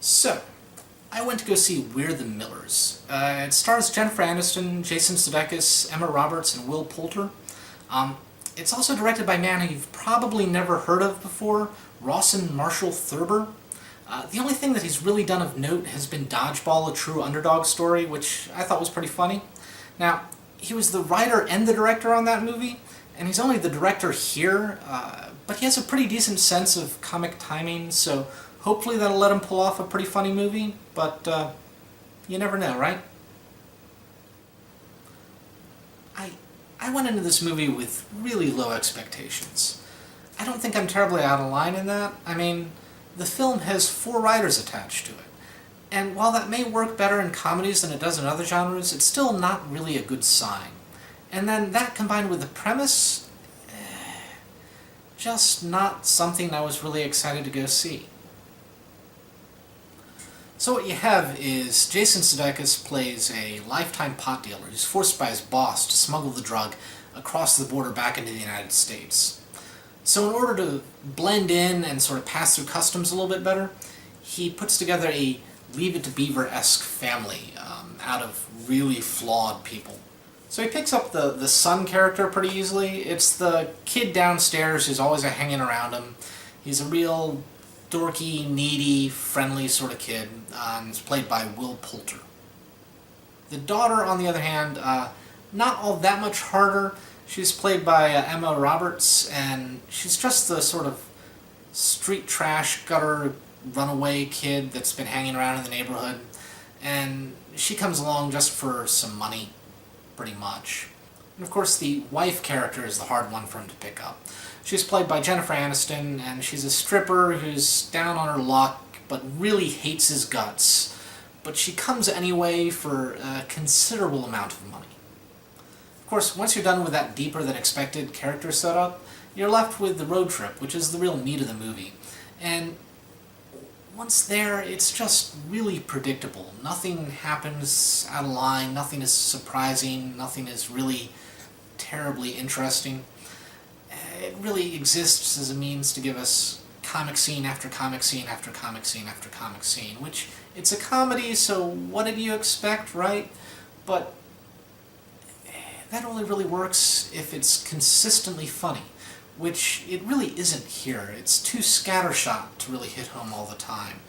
So, I went to go see We're the Millers. It stars Jennifer Aniston, Jason Sudeikis, Emma Roberts, and Will Poulter. It's also directed by a man who you've probably never heard of before, Rawson Marshall Thurber. The only thing that he's really done of note has been Dodgeball, a true underdog story, which I thought was pretty funny. Now, he was the writer and the director on that movie, and he's only the director here, but he has a pretty decent sense of comic timing, so hopefully that'll let him pull off a pretty funny movie, but you never know, right? I went into this movie with really low expectations. I don't think I'm terribly out of line in that. I mean, the film has 4 writers attached to it. And while that may work better in comedies than it does in other genres, it's still not really a good sign. And then that combined with the premise, just not something I was really excited to go see. So what you have is Jason Sudeikis plays a lifetime pot dealer who's forced by his boss to smuggle the drug across the border back into the United States. So in order to blend in and sort of pass through customs a little bit better, he puts together a Leave It to Beaver-esque family out of really flawed people. So he picks up the son character pretty easily. It's the kid downstairs who's always hanging around him. He's a real dorky, needy, friendly sort of kid, and it's played by Will Poulter. The daughter, on the other hand, not all that much harder. She's played by Emma Roberts, and she's just the sort of street trash, gutter, runaway kid that's been hanging around in the neighborhood, and she comes along just for some money, pretty much. And of course the wife character is the hard one for him to pick up. She's played by Jennifer Aniston, and she's a stripper who's down on her luck, but really hates his guts. But she comes anyway for a considerable amount of money. Of course, once you're done with that deeper than expected character setup, you're left with the road trip, which is the real meat of the movie. And once there, it's just really predictable. Nothing happens out of line, nothing is surprising, nothing is really terribly interesting. It really exists as a means to give us comic scene after comic scene after comic scene after comic scene, which, it's a comedy, so what did you expect, right? But that only really works if it's consistently funny, which it really isn't here. It's too scattershot to really hit home all the time.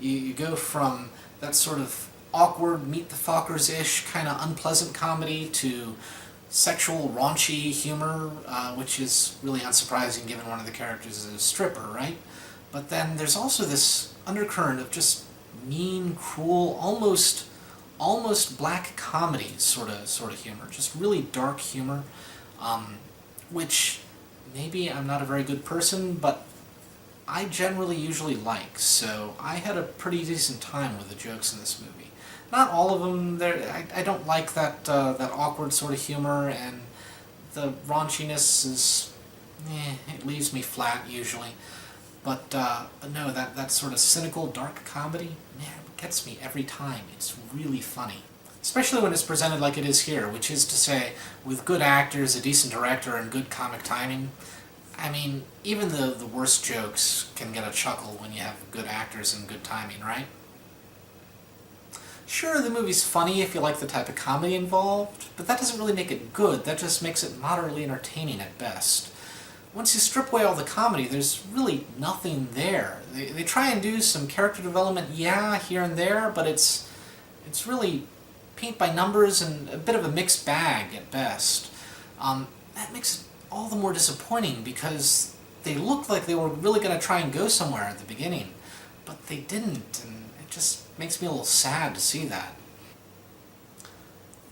You go from that sort of awkward Meet the Fockers-ish kind of unpleasant comedy to sexual, raunchy humor, which is really unsurprising given one of the characters is a stripper, right? But then there's also this undercurrent of just mean, cruel, almost black comedy sort of humor, just really dark humor, which maybe I'm not a very good person, but I generally usually like, so I had a pretty decent time with the jokes in this movie. Not all of them. I don't like that awkward sort of humor, and the raunchiness is, it leaves me flat usually. But no, that sort of cynical, dark comedy, man, it gets me every time. It's really funny. Especially when it's presented like it is here, which is to say, with good actors, a decent director, and good comic timing. I mean, even the worst jokes can get a chuckle when you have good actors and good timing, right? Sure, the movie's funny if you like the type of comedy involved, but that doesn't really make it good. That just makes it moderately entertaining at best. Once you strip away all the comedy, there's really nothing there. They try and do some character development, yeah, here and there, but it's really paint by numbers and a bit of a mixed bag at best. That makes it all the more disappointing because they looked like they were really going to try and go somewhere at the beginning, but they didn't, and it just makes me a little sad to see that.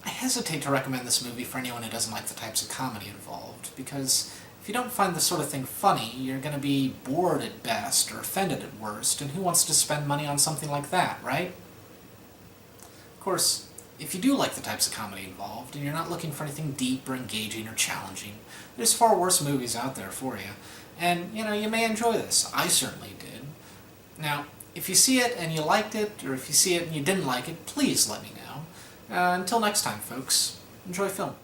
I hesitate to recommend this movie for anyone who doesn't like the types of comedy involved, because if you don't find this sort of thing funny, you're going to be bored at best or offended at worst, and who wants to spend money on something like that, right? Of course, if you do like the types of comedy involved, and you're not looking for anything deep or engaging or challenging, there's far worse movies out there for you, and, you may enjoy this. I certainly did. Now, if you see it and you liked it, or if you see it and you didn't like it, please let me know. Until next time, folks, enjoy film.